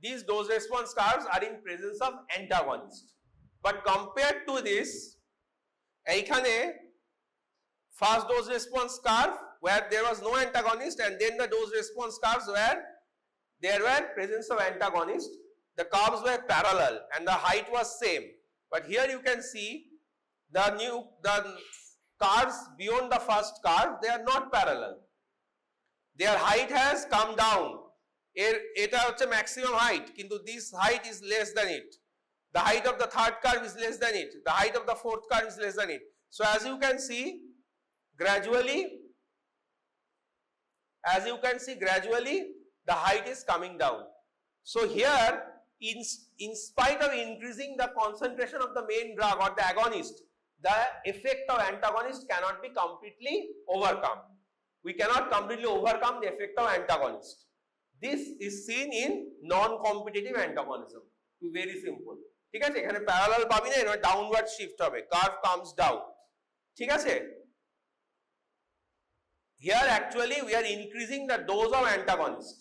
these dose response curves are in presence of antagonist. But compared to this, এইখানে first dose response curve where there was no antagonist, and then the dose response curves where there were presence of antagonist, the curves were parallel and the height was same. But here you can see the curves beyond the first curve, they are not parallel. Their height has come down. Eta hocche maximum height, kintu this height is less than it. The height of the third curve is less than it. The height of the fourth curve is less than it. So as you can see, gradually, the height is coming down. So here, in spite of increasing the concentration of the main drug or the agonist, the effect of antagonist cannot be completely overcome. We cannot completely overcome the effect of antagonist. This is seen in non-competitive antagonism. Very simple. ঠিক আছে, এখানে parallel পাবি না, এটা downward shift হবে, curve comes down. ঠিক আছে, here actually we are increasing the dose of antagonist.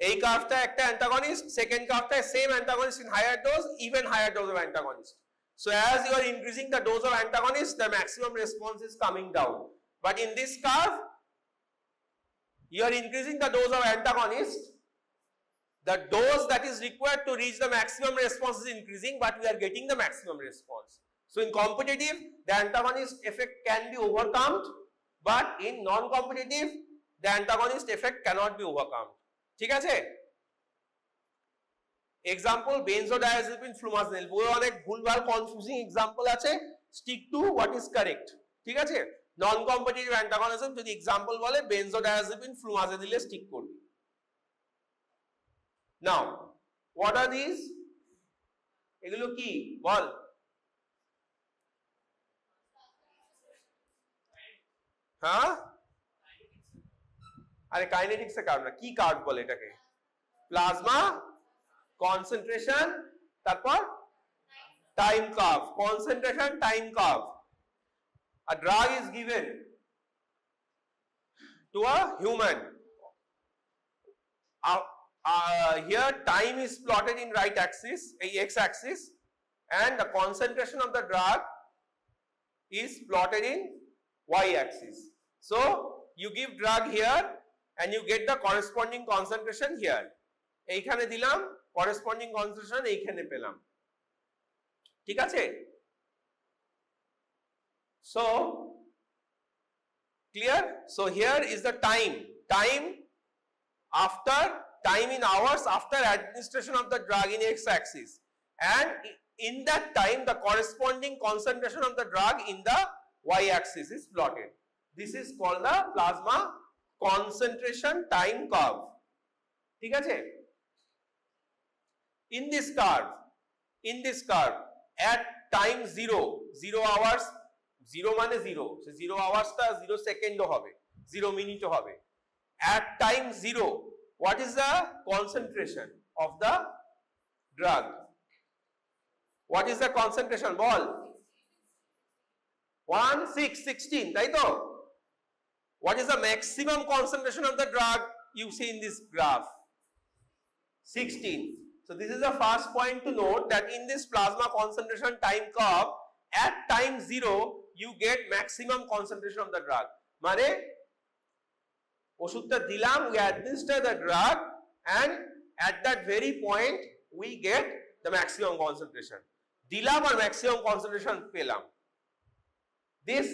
এই কার্ভটা একটা অ্যান্টাগনিস্ট, সেকেন্ড কার্ভটা same antagonist in higher dose, even higher dose of antagonist. So as you are increasing the dose of antagonist, the maximum response is coming down. But in this curve, you are increasing the dose of antagonist. The dose that is required to reach the maximum response is increasing, but we are getting the maximum response. So in competitive, the antagonist effect can be overcome, but in non-competitive, the antagonist effect cannot be overcome. ঠিক আছে? Example, benzodiazepine flumazenil. বই অনেক ভুলভাল confusing example আছে, stick to what is correct. ঠিক আছে? Non-competitive antagonism যদি example বলে benzodiazepine flumazenil এ স্টিক করবি। Now, what are these? এগুলো কি বল? হ্যাঁ, আরে কাইনেটিক্স এর কার্ভ না, কি কার্ভ বলে এটাকে? প্লাজমা কনসেন্ট্রেশন, তারপর time curve. Concentration, time curve. A drug is given to a human. Here time is plotted in right axis, x axis, and the concentration of the drug is plotted in y axis. So you give drug here and you get the corresponding concentration here. এইখানে দিলাম, corresponding concentration এইখানে পেলাম। ঠিক আছে? So clear? So here is the time in hours after administration of the drug in x axis, and in that time the corresponding concentration of the drug in the y axis is plotted. This is called the plasma concentration time curve. ঠিক আছে? In this curve at time 0 hours, 0 মানে 0, so 0 hours টা 0 second হবে, 0 minute হবে। At time 0, what is the concentration of the drug? What is the concentration? বল। 16, তাই তো? What is the maximum concentration of the drug you see in this graph? 16. So this is the first point to note, that in this plasma concentration time curve, at time 0 you get maximum concentration of the drug. মানে ওষুধটা দিলাম, we administer the drug, and at that very point we get the maximum concentration. দিলাম আর maximum concentration পেলাম। This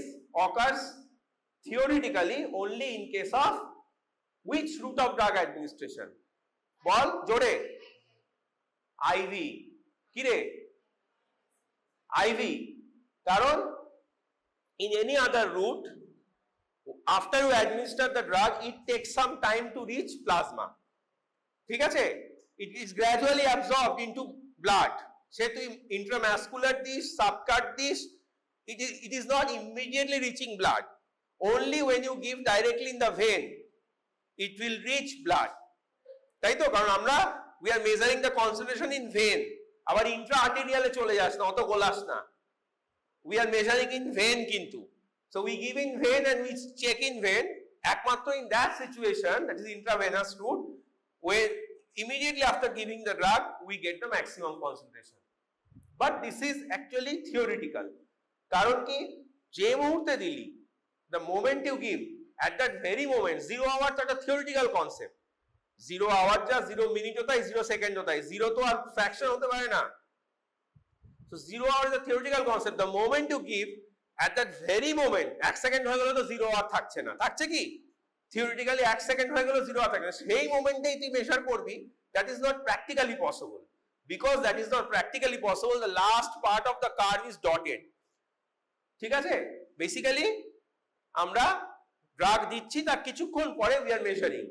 occurs theoretically only in case of which route of drug administration? বল জোরে। IV। কি রে? IV। কারণ in any other route, after you administer the drug, it takes some time to reach plasma. ঠিক আছে? It is gradually absorbed into blood. সে তুই intramuscular this, subcut this, it is not immediately reaching blood. Only when you give directly in the vein, it will reach blood. তাই তো? কারণ আমরা we are measuring the concentration in vein. আবার intra-arterial এ চলে যাস না, অত গোলাস না। We are measuring in vein কিন্তু। So we give in vein and we check in vein, একমাত্র in that situation, that is intravenous route, when immediately after giving the drug we get the maximum concentration. But this is actually theoretical. কারণ কি যে মুহূর্তে দিলি, the moment you give, at that very moment, 0 hour তো একটা theoretical concept. 0 hour যা 0 minute হতো 0 second হতো 0 তো আর ফ্র্যাকশন হতে পারে না। So 0 hour is a theoretical concept. The moment you give, at that very moment, 1 second হয়ে গেল তো 0 hour থাকছে না, থাকছে কি? Theoretically 1 সেকেন্ড হয়ে গেল 0 hour থাকছে না, সেই মোমেন্টেই তুই মেজার করবি। That is not practically possible. Because that is not practically possible, the last part of the curve is dotted. ঠিক আছে? Basically আমরা ড্রাগ দিচ্ছি তার কিছুক্ষণ পরে we are measuring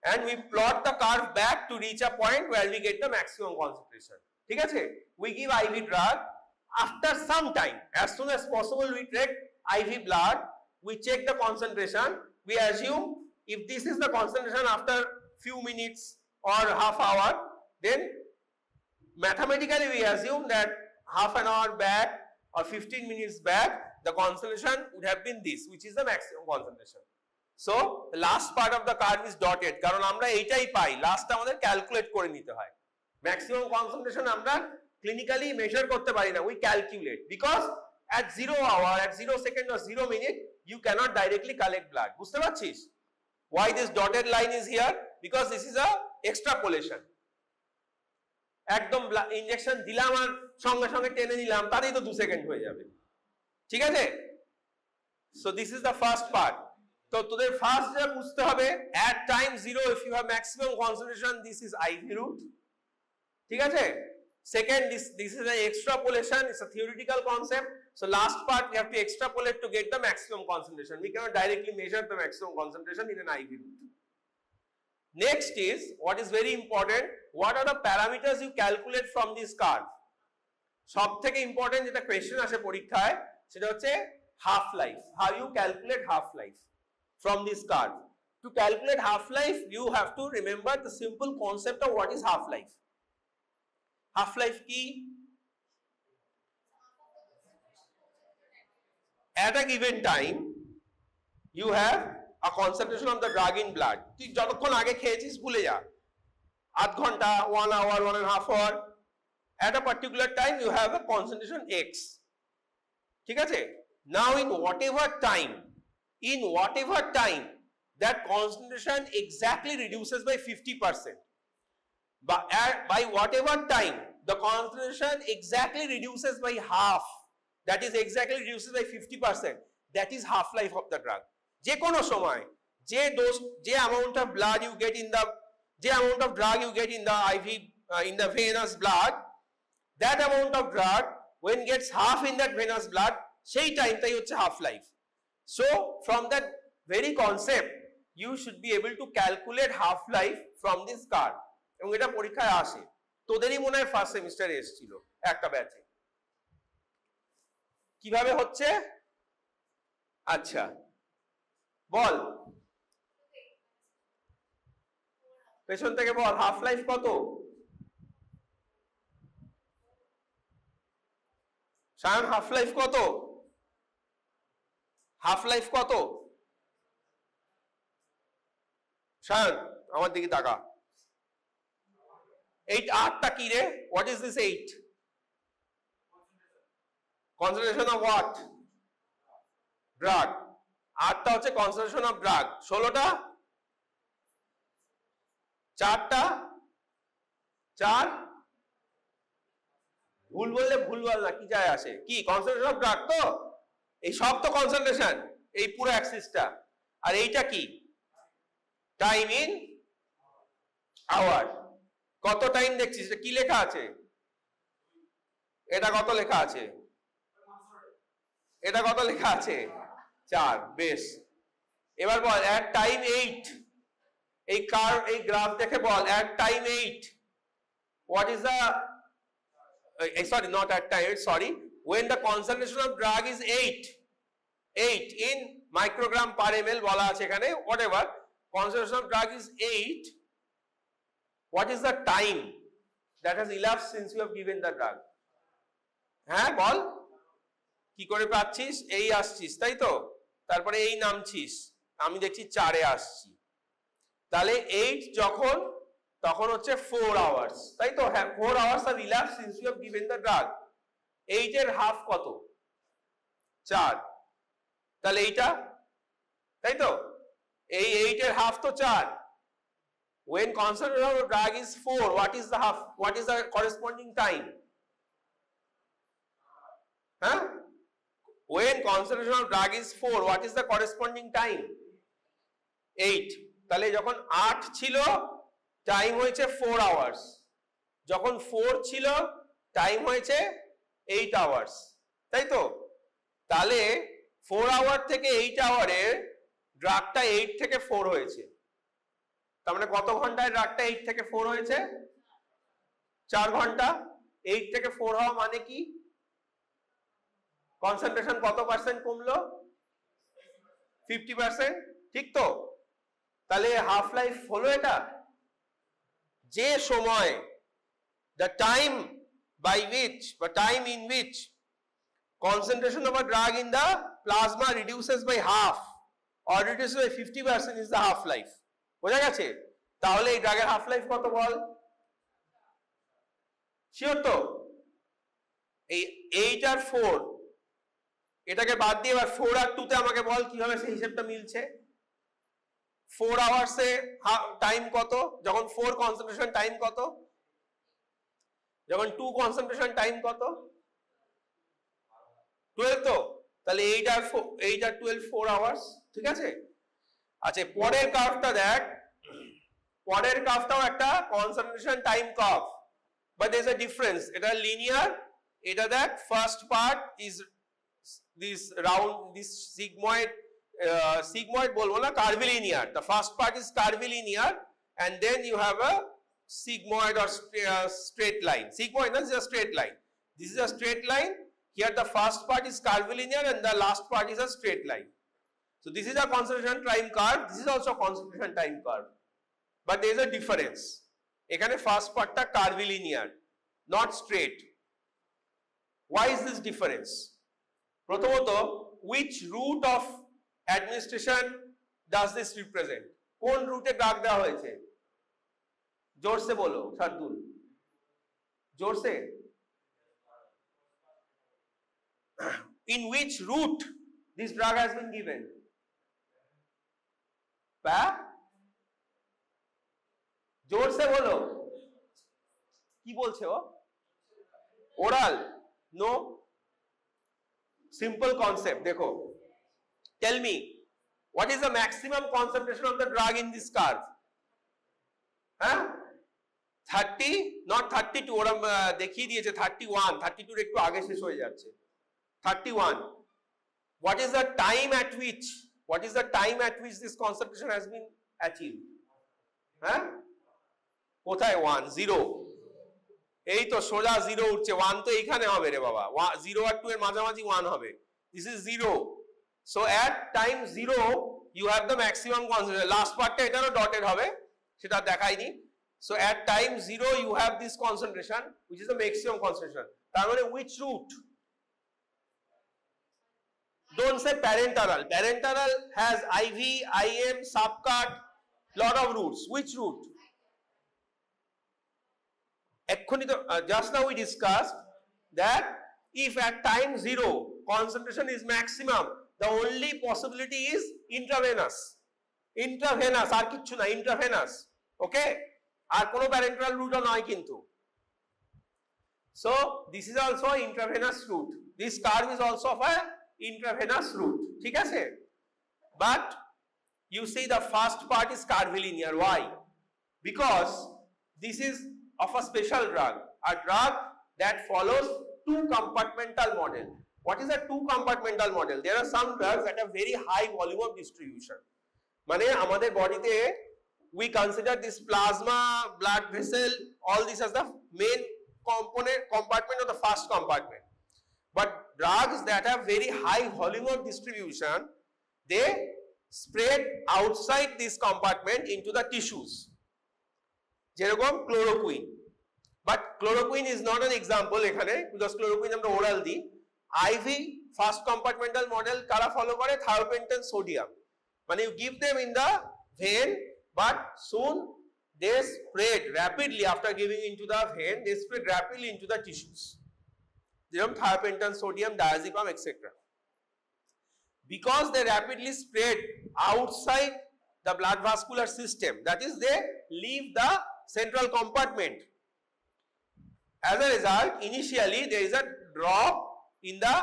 and we plot the curve back to reach a point where we get the maximum concentration. ঠিক আছে? We give IV drug, after some time, as soon as possible we take IV blood, we check the concentration, we assume if this is the concentration after few minutes or half hour, then mathematically we assume that half an hour back or 15 minutes back the concentration would have been this, which is the maximum concentration. So the last part of the curve is dotted, কারণ আমরা এইটাই পাই, last আমাদের calculate করে নিতে হয়। Maximum concentration আমরা clinically measure করতে পারি না, we calculate, because at 0 hour, at 0 second or 0 minute you cannot directly collect blood. বুঝতে পারছিস? Why this dotted line is here? Because this is a extrapolation. একদম ইনজেকশন দিলাম আর সঙ্গে সঙ্গে টেনে নিলাম, তাতেই তো 2 সেকেন্ড হয়ে যাবে। ঠিক আছে? So this is the first part. তো তোদের ফার্স্ট যা বুঝতে হবে, at time 0 if you have maximum concentration, this is IV route. ঠিক আছে? Second, this is an extrapolation, it's a theoretical concept. So last part we have to extrapolate to get the maximum concentration. We cannot directly measure the maximum concentration in an IV route. Next is, what is very important, what are the parameters you calculate from this curve? সব থেকে important যেটা question আসে পরীক্ষায় সেটা হচ্ছে half life. How you calculate half life from this curve? To calculate half life, you have to remember the simple concept of what is half life. Half life কি? At a given time, you have a concentration of the drug in blood. তুই যতক্ষণ আগে খেয়েছিস ভুলে যা, আধ ঘন্টা, 1 hour, 1.5 hour, at a particular time you have a concentration X. ঠিক আছে? Now in whatever time that concentration exactly reduces by 50%. By whatever time the concentration exactly reduces by half, that is exactly reduces by 50%, that is half life of the drug. যে কোনো সময় যে amount of blood you get in the amount of drug you get in the IV in the venous blood, that amount of drug when gets half in that venous blood, সেই টাইমটাই হচ্ছে half life. So from that very concept you should be able to calculate half life from this curve. এবং এটা পরীক্ষায় আসে, তোদেরই মনে হয় first সেমিস্টারে এসেছিল একটা ব্যাচে। কিভাবে হচ্ছে? আচ্ছা বল, পেছন থেকে বল, হাফ লাইফ কত? সায়ন হাফ লাইফ কত? হাফ লাইফ কত? সায়ন আমার দিকে তাকা। 8টা কি রে? What is this 8? Concentration of what? Drug. 8টা হচ্ছে concentration of drug. 16টা? 4টা? 4? ভুল বললে ভুল বল না, কি যায় আসে? কি concentration of drug তো? এই সব তো concentration, এই পুরো অ্যাক্সিসটা। আর এইটা কি? Time in our. কত টাইম দেখছিস? কি লেখা আছে? এটা কত লেখা আছে? এটা কত লেখা আছে? 4। বেশ, এবার বল at time 8, এই কার্ভ এই গ্রাফ দেখে বল at time 8 what is the sorry not at time 8, sorry, when the concentration of drug is 8 in microgram per ml বলা আছে এখানে, whatever concentration of drug is 8, what is the time that has elapsed since you have given the drug? হ্যাঁ বল, কি করে পাচ্ছিস? এই আসছিস তাই তো, তারপরে এই নামছিস, আমি দেখছি 4 এ আসছি, তাহলে 8 যখন তখন হচ্ছে 4 hours, তাই তো? হ্যাঁ, 4 hours have elapsed since you have given the drug. 8 এর হাফ কত? 4, তাহলে এইটা, তাই তো? এই 8 এর হাফ তো 4. When concentration of drug is 4, what is the half? What is the corresponding time? Huh? When concentration of drug is 4, what is the corresponding time? 8. তাহলে যখন 8 ছিল টাইম হয়েছে 4 hours, যখন 4 ছিল টাইম হয়েছে 8 hours, তাই তো? তাহলে 4 hour থেকে 8 hour এ ড্রাগটা 8 থেকে 4 হয়েছে, তার মানে কত ঘন্টায় ড্রাগটা 8 থেকে 4 হয়েছে? 4 ঘন্টা। 8 থেকে 4 হওয়া মানে কি? কনসেন্ট্রেশন কত পার্সেন্ট কমলো? 50%, ঠিক তো? তাহলে হাফ লাইফ হলো এটা। যে সময়, the time by which, the time in which concentration of a drug in the plasma reduces by half or reduces by 50% is the half life. বোঝা গেছে? তাহলে এই ড্রাগের হাফ লাইফ কত বল? শিওর তো? এই 8 আর 4 এটাকে বাদ দিয়ে এবার 4 আর 2 তে আমাকে বল কিভাবে সেই হিসাবটা মিলছে। 4 hours এ টাইম কত? যখন 4 কনসেন্ট্রেশন টাইম কত? যখন 2 কনসেন্ট্রেশন টাইম কত? 12 তো? তাহলে 8 আর 12 4 hours, ঠিক আছে? আচ্ছা, পরের কার্ভটা দেখ, পরের কার্ভটাও একটা concentration time curve, but there is a difference. এটা লিনিয়ার, এটা দেখ first part is this round, this sigmoid bolbo na, curvilinear. The first part is curvilinear and then you have a sigmoid or straight line. Sigmoid is a straight line. This is a straight line. Here the first part is curvilinear and the last part is a straight line. So this is a concentration time curve. This is also a concentration time curve. But there is a difference. এখানে first part টা curvilinear, not straight. Why is this difference? প্রথমত, which route of administration does this represent? কোন রুটে drug দেওয়া হয়েছে? জোরসে বলো শার্দুল, জোরসে। In which route this drug has been given? জোরসে বলো, কি বলছে ও? ওরাল? নো। Simple concept, देखो. Tell me, what is the maximum concentration of the drug in this curve? Huh? 30, not 32. ওরা দেখিয়ে দিয়েছে 31, 32 একটু আগে শেষ হয়ে যাচ্ছে। 31. What is the time at which? What is the time at which this concentration has been achieved? Huh? কোথায় 1? 0. এই তো সোজা 0 উঠছে, 1 তো এইখানে হবে রে বাবা। 0 আর 2 এর মাঝামাঝি 1 হবে। This is 0. So at time 0 you have the maximum concentration. Last পার্টটা এটারও ডটেড হবে, সেটা দেখাইনি। So at time 0 you have this concentration which is the maximum concentration. তার মানে which route? Don't say parenteral. Parenteral has IV, IM, subcut, lot of routes. Which route? Just now we discussed that if at time 0 concentration is maximum, the only possibility is intravenous. Intravenous, আর কিচ্ছু না, intravenous. Okay? আর কোনো parenteral route নয় কিন্তু। So this is also intravenous route. This curve is also of a intravenous route. ঠিক আছে? But you see the first part is curvilinear. Why? Because this is of a special drug, a drug that follows two compartmental model. What is a two compartmental model? There are some drugs that have very high volume of distribution. মানে আমাদের বডিতে we consider this plasma, blood vessel, all this as the main compartment of the first compartment. But drugs that have very high volume of distribution, they spread outside this compartment into the tissues. যেরকম chloroquine, but chloroquine is not an example এখানে, because chloroquine আমরা oral দিই। IV first compartmental model কারা follow করে? Thiopentone sodium, মানে you give them in the vein, but soon they spread rapidly after giving into the vein, they spread rapidly into the tissues. Thiopentane, sodium, diazepam, etc. Because they rapidly spread outside the blood vascular system, that is, they leave the central compartment. As a result, initially there is a drop in the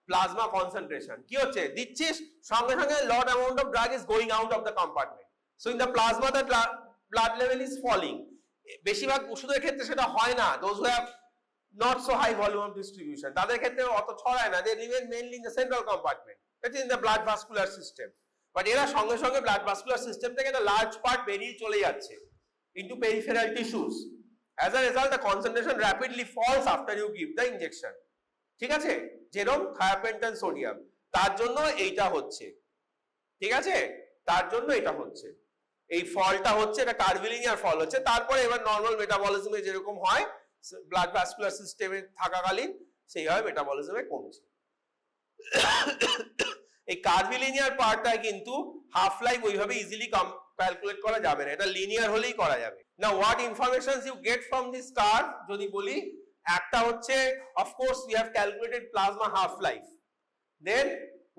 plasma concentration. কি হচ্ছে দিচ্ছিস সঙ্গে সঙ্গে lot amount of drug is going out of the compartment. So in the plasma the blood level is falling. বেশিরভাগ ওষুধের ক্ষেত্রে সেটা হয় না. Those who have not so high volume of distribution, তাদের ক্ষেত্রে অত ছড়ায় না. They remain mainly in the central compartment, that is in the blood vascular system. But এরা সঙ্গে সঙ্গে blood vascular system থেকে the large part বেরিয়ে চলে যাচ্ছে into peripheral tissues. As a result, the concentration rapidly falls after you give the injection. ঠিক আছে, যেরকম থায়োপেন্টান সোডিয়াম, তার জন্য এইটা হচ্ছে, ঠিক আছে, তার জন্য এটা হচ্ছে, এই ফলটা হচ্ছে, এটা কার্ভিলিনিয়ার ফল হচ্ছে। তারপরে এবার নর্মাল মেটাবলিজমে যেরকম হয় ব্লাড ভাস্কুলার সিস্টেমে থাকাকালীন সেইভাবে মেটাবলিজমে কমছে। এই কার্ভিলিনিয়ার পার্টটা কিন্তু হাফ লাইফ ওইভাবে ইজিলি ক্যালকুলেট করা যাবে না, এটা লিনিয়ার হলেই করা যাবে। Now what informations you get from this curve যদি বলি, একটা হচ্ছে of course we have calculated plasma half life, then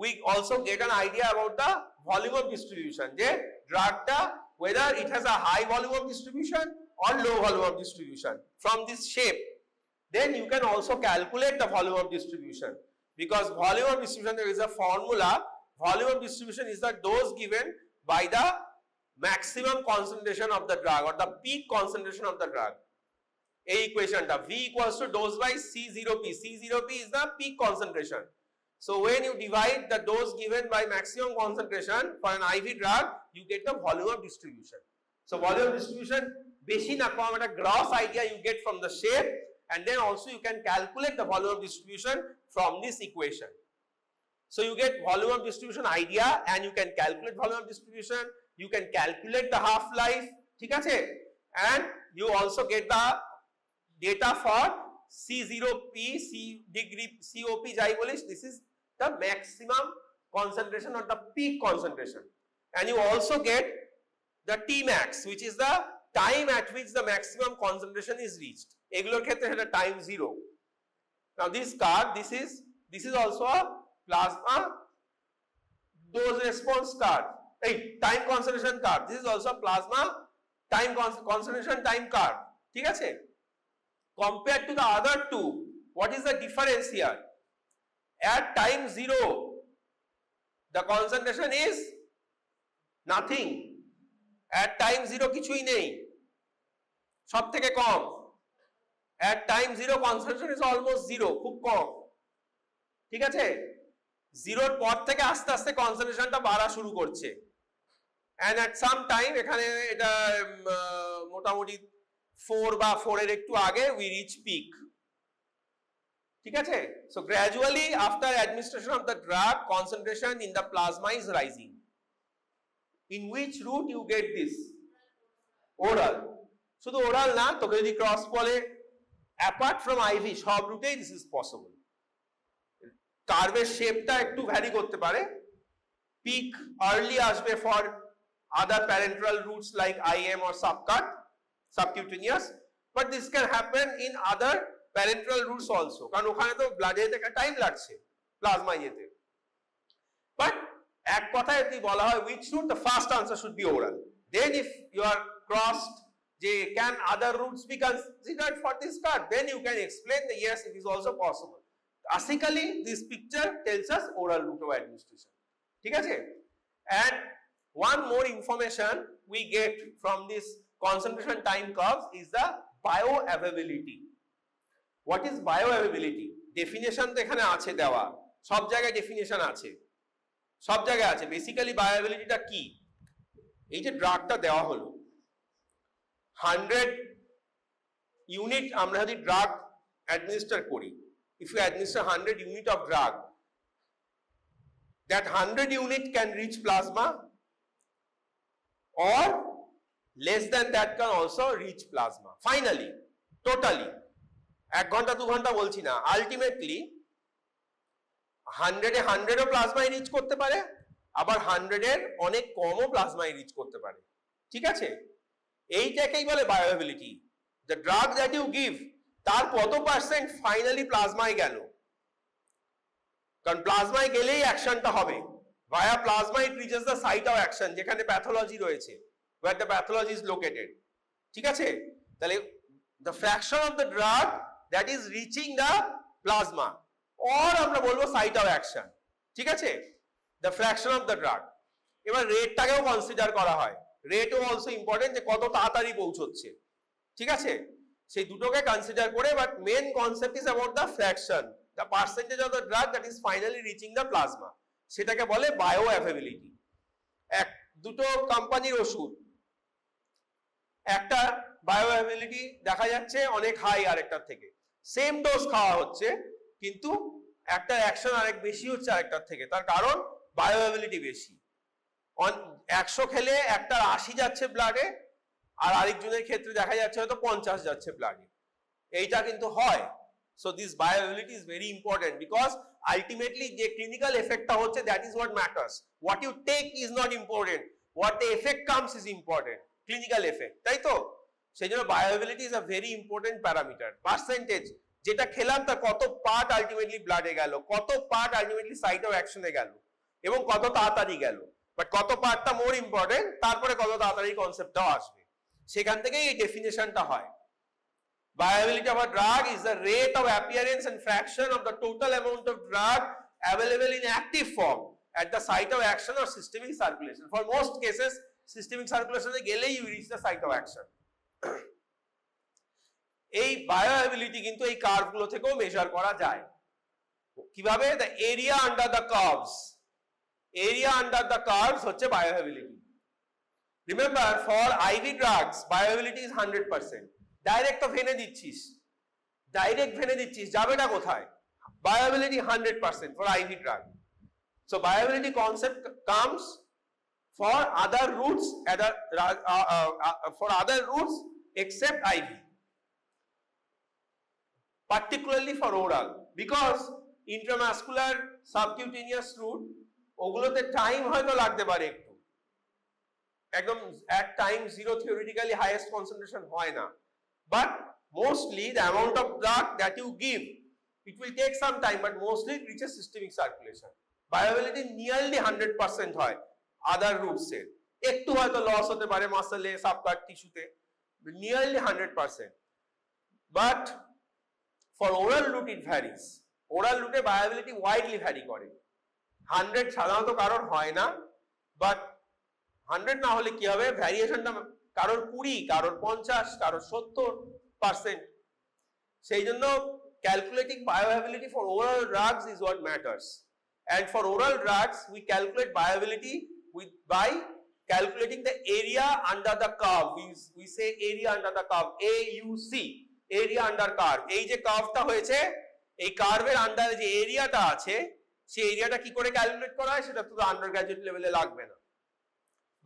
we also get an idea about the volume of distribution, যে ড্রাগটা whether it has a high volume of distribution or low volume of distribution from this shape. Then you can also calculate the volume of distribution, because volume of distribution, there is a formula. Volume of distribution is the dose given by the maximum concentration of the drug or the peak concentration of the drug. A equation ta V equals to dose by C0P. C0P is the peak concentration. So when you divide the dose given by maximum concentration for an IV drug, you get the volume of distribution. So volume of distribution beshi na kom, eta gross idea you get from the shape, and then also you can calculate the volume of distribution from this equation. So you get volume of distribution idea and you can calculate volume of distribution, you can calculate the half life, ঠিক আছে, and you also get the data for C0P, C degree COP যাই বলিস, this is the maximum concentration or the peak concentration, and you also get the Tmax, which is the time at which the maximum concentration is reached. এগুলোর ক্ষেত্রে সেটা time 0. Now this curve, this is also a plasma dose response curve, a time concentration curve. This is also a plasma time concentration time curve, ঠিক আছে। Compared to the other two, what is the difference here? At time 0 the concentration is nothing, at time 0 কিছুই নেই, সব থেকে কম। at time 0 concentration is almost 0, খুব কম, ঠিক আছে। 0 পর থেকে আস্তে আস্তে কনসেন্ট্রেশনটা বাড়া শুরু করছে, and at some time এখানে এটা মোটামুটি 4 বা 4 এর একটু আগে we reach peak, ঠিক আছে। so gradually after administration of the drug, concentration in the plasma is rising. In which route you get this? oral. শুধু oral না, তোকে যদি ক্রস বলে apart from IV সব রুটেই this is possible. কার্ভের শেপটা একটু ভ্যারি করতে পারে, পিক আর্লি আসবে for other parental roots like IM or subcutaneous, but this can happen in other parenteral routes also, কারণ ওখানে তো ব্লাডে যেতে একটা টাইম লাগছে প্লাজমায় যেতে। বাট এক কথায় যদি বলা হয় which route, the first answer should be oral. Then if you are crossed, যে can other routes be considered for this card, then you can explain that yes, it is also possible. Classically this picture tells us oral route of administration, ঠিক আছে। and one more information we get from this concentration time curves is the bioavailability. What is bioavailability? definition তো এখানে আছে দেওয়া, সব জায়গায় definition আছে, সব জায়গায় আছে। বেসিক্যালি বায়োঅ্যাভেবিলিটিটা কি, এই যে ড্রাগটা দেওয়া হলো 100 ইউনিট আমরা যদি ড্রাগ অ্যাডমিনিস্টার করি, if you administer 100 unit of drug, that 100 unit can reach plasma, or less than that can also reach plasma. Finally, totally 1 ঘন্টা 2 ঘন্টা বলছি না, আলটিমেটলি 100 এ 100 ও প্লাজমায় রিচ করতে পারে, আবার 100 এর অনেক কমও প্লাজমায় রিচ করতে পারে, ঠিক আছে। এইটাকেই বলে bioavailability. The drug that you give, তার কত পার্সেন্ট ফাইনালি প্লাজমায় গেল, কারণ প্লাজমায় গেলেই অ্যাকশনটা হবে। Via plasma it reaches the site of action, যেখানে প্যাথোলজি রয়েছে, where the pathology is located, ঠিক আছে? তাহলে the fraction of the drug that is reaching the plasma, or আমরা বলবো site of action, ঠিক আছে? The fraction of the drug. এবার রেটটাকেও কনসিডার করা হয়, রেটও অলসো ইম্পর্টেন্ট, যে কত তাড়াতাড়ি পৌঁছচ্ছে, ঠিক আছে? সেই দুটোকে কনসিডার করে, but main concept is about the fraction, the percentage of the drug that is finally reaching the plasma, সেটাকে বলে বায়োঅ্যাভেবিলিটি। দুটো কোম্পানির ওষুধ, একটা বায়োঅ্যাভেবিলিটি দেখা যাচ্ছে অনেক হাই আরেকটার থেকে, সেম ডোজ খাওয়া হচ্ছে কিন্তু একটা অ্যাকশন আরেক বেশি হচ্ছে আরেকটার থেকে, তার কারণ বায়োঅ্যাভেবিলিটি বেশি। 100 খেলে একটা 80 যাচ্ছে ব্লাডে, আর আরেকজনের ক্ষেত্রে দেখা যাচ্ছে হয়তো 50 যাচ্ছে ব্লাডে, এইটা কিন্তু হয়। So this bioavailability is very important, because ultimately যে ক্লিনিক্যাল এফেক্টটা হচ্ছে, that is what matters. What you take is not important, what the effect comes is important, clinical effect, তাই তো? সেই জন্য bioavailability is a very important parameter. Percentage, যেটা খেলাম তার কত পার্ট আলটিমেটলি ব্লাডে গেল, কত পার্ট আলটিমেটলি সাইট অফ অ্যাকশনে গেল, এবং কত তাড়াতাড়ি গেল, বাট কত পার্টটা মোর ইম্পর্টেন্ট, তারপরে কত তাড়াতাড়ি কনসেপ্টটাও আসবে, সেখান থেকেই এই ডেফিনেশনটা হয়। Viability of a drug is the rate of appearance and fraction of the total amount of drug available in active form at the site of action or systemic circulation. For most cases, systemic circulation e gele you reach the site of action. এই বায়োঅ্যাভিলিটি কিন্তু এই curve গুলো থেকেও measure করা যায়। কিভাবে? the area under the curves, area under the curves হচ্ছে বায়োঅ্যাভিলিটি। Remember, for IV drugs বায়োঅ্যাভিলিটি is 100%. Direct তো ভেনে দিচ্ছিস, ডাইরেক্ট ভেনে দিচ্ছিস, যাবে না কোথায়? বায়োঅ্যাভিলিটি 100% for IV drug. So viability concept comes for other routes, for other routes except IV, particularly for oral, because intramuscular subcutaneous route ওগুলোতে time হয়তো লাগতে পারে একটু, একদম at time zero theoretically highest concentration হয় না, but mostly the amount of drug that you give, it will take some time, but mostly it reaches systemic circulation. Viability nearly 100% হয় other routes এর, একটু হয়তো লস হতে পারে মাসলে, সাবকাট টিস্যুতে, nearly 100%. But for oral route it varies. Oral route A viability widely vary করে। 100 সাধারণত কারোর হয় না, but 100 না হলে কি হবে, ভ্যারিয়েশনটা কারোর 20, কারোর 50, কারোর 70%। সেই জন্য calculating bioavailability for oral drugs is what matters. And for oral drugs, we calculate bioavailability by calculating the area under the curve. We say area under the curve, AUC, area under curve. এই যে কার্ভটা হয়েছে, এই কার্ভের আন্ডারে যে এরিয়াটা আছে, সেই এরিয়াটা কি করে ক্যালকুলেট করা হয় সেটা তো আন্ডার গ্র্যাজুয়েট লেভেলে লাগবে না,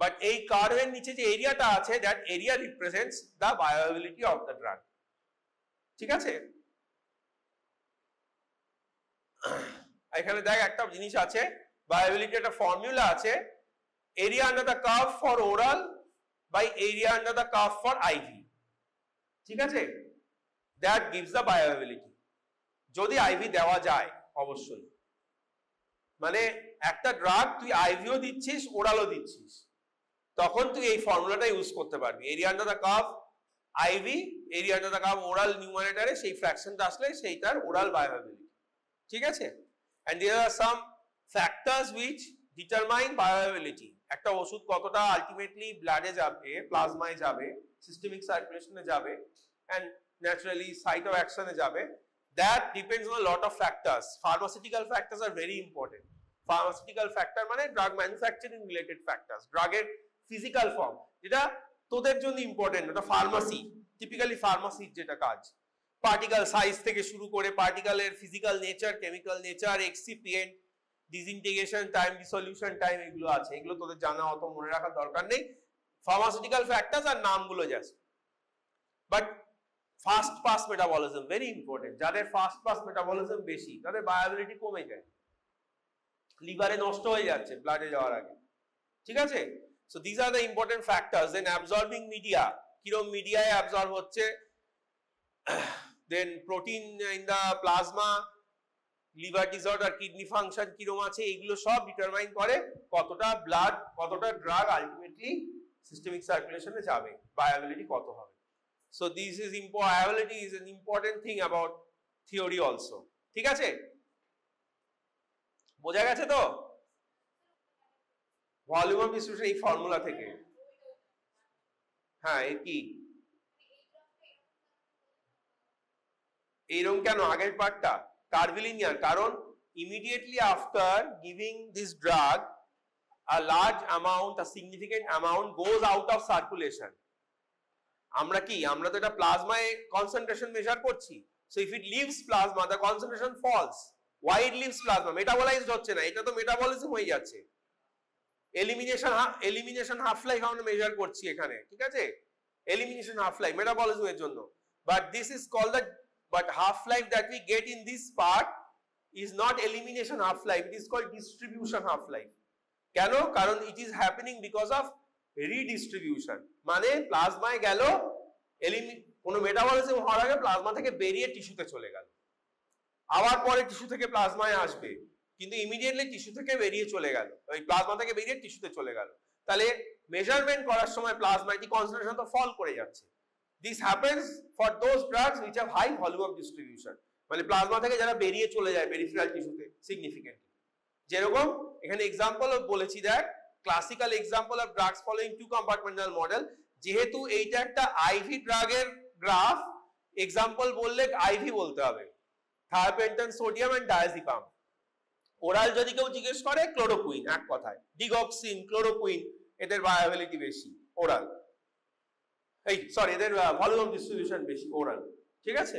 বাট এই কার্ভের নিচে যে এরিয়াটা আছে, that area represents the bioavailability of the drug, ঠিক আছে? এখানে দেখ একটা জিনিস আছে, বায়োঅ্যাভিলিটি একটা ফর্মুলা আছে, area under the curve for oral by area under the curve for IV, ঠিক আছে? দ্যাট গিভস দ্য বায়োঅ্যাভিলিটি, যদি আইভি দেওয়া যায় অবশ্যই, মানে একটা ড্রাগ তুই আইভিও দিচ্ছিস ওরালও দিচ্ছিস, তখন তুই এই ফর্মুলাটা ইউজ করতে পারবি, area under the curve IV, area under the curve oral, নিউমারেটরে সেই ফ্র্যাকশনটা আসলে সেইটার ওরাল বায়োঅ্যাভিলিটি, ঠিক আছে? And there are some factors which determine bioavailability. একটা ওষুধ কতটা আলটিমেটলি ব্লাডে যাবে, প্লাজমায় যাবে, সিস্টেমিক সার্কুলেশনে যাবে, and naturally site of action এ যাবে, that depends on a lot of factors. Pharmaceutical factors are very important. Pharmaceutical factor মানে drug manufacturing related factors, ড্রাগের physical form, যেটা তোদের জন্য ইম্পর্টেন্ট, ওটা ফার্মাসি, টিপিক্যালি ফার্মাসির যেটা কাজ, পার্টিকেল সাইজ থেকে শুরু করে পার্টিকেলের physical nature, chemical nature, excipient, disintegration time, dissolution time, এগুলো আছে, এগুলো তোদের জানা অত মনে রাখার দরকার নেই। ফার্মাসিউটিক্যাল ফ্যাক্টরস আর নামগুলো just. But fast pass metabolism very important, যাদের ফাস্ট পাস মেটাবলিজম বেশি তাদের বায়োঅ্যাভিলিটি কমে যায়, লিভারে নষ্ট হয়ে যাচ্ছে ব্লাডে যাওয়ার আগে, ঠিক আছে? So this are the important factors. Then absorbing media, কিরম মিডিয়ায় অ্যাবজর্ব হচ্ছে, then protein in the plasma, liver disorder, kidney function কিরম আছে, এগুলো সব ডিটারমাইন করে কতটা ব্লাড, কতটা ড্রাগ আলটিমেটলি সিস্টেমিক সার্কুলেশনে যাবে, ভায়াবিলিটি কত হবে। So this is viability is an important thing about theory also. ঠিক আছে, বোঝা গেছে তো? ভলিউম অফ ডিস্ট্রিবিউশন এই ফর্মুলা থেকে। হ্যাঁ, এ কি এইরকম কেন আগের পার্টটা কার্ভিলিনিয়ার? কারণ immediately after giving this drug a large amount, a significant amount goes out of circulation. আমরা কি, আমরা তো এটা প্লাজমায় কনসেন্ট্রেশন মেজার করছি। so if it leaves plasma the concentration falls. why it leaves plasma? Metabolised হচ্ছে না, এটা তো মেটাবলিজম হয়ে যাচ্ছে। এলিমিনেশন হাফ লাইফ আমরা মেজার করছি এখানে, ঠিক আছে, এলিমিনেশন হাফ লাইফ মেটাবলিজমের জন্য। but this is called the, but half life that we get in this part is not elimination half life, it is called distribution half life. কেন? কারণ it is happening because of redistribution, মানে প্লাজমায় গেল, কোন metabolism হওয়ার আগে plasma থেকে বেরিয়ে টিস্যুতে চলে গেল, আবার পরে টিস্যু থেকে প্লাজমায় আসবে, কিন্তু ইমিডিয়েটলি টিস্যু থেকে বেরিয়ে চলে গেল, ওই প্লাজমা থেকে বেরিয়ে টিস্যুতে চলে গেল। তাহলে মেজারমেন্ট করার সময় প্লাজমাটি কনসেন্ট্রেশন তো ফল করে যাচ্ছে। This happens for those drugs which have high volume of distribution, মানে প্লাজমা থেকে যারা বেরিয়ে চলে যায় পেরিফেরাল টিস্যুতে সিগনিফিকেন্টলি। যেরকম এখানে এক্সাম্পল বলেছি, দেখ classical example of drugs following two compartmental model, যেহেতু এইটা একটা আইভি ড্রাগের গ্রাফ, এক্সাম্পল বললে আইভি বলতে হবে, থায়োপেন্টন সোডিয়াম এন্ড ডায়াজিপাম। ওরাল যদি কেউ জিজ্ঞেস করে ক্লোরোকুইন, এক কথায় ডিগক্সিন, ক্লোরোকুইন, এদের ভায়াবিলিটি বেশি ওরাল, এই সরি এদের ভলিউম ডিস্ট্রিবিউশন বেশি ওরাল, ঠিক আছে।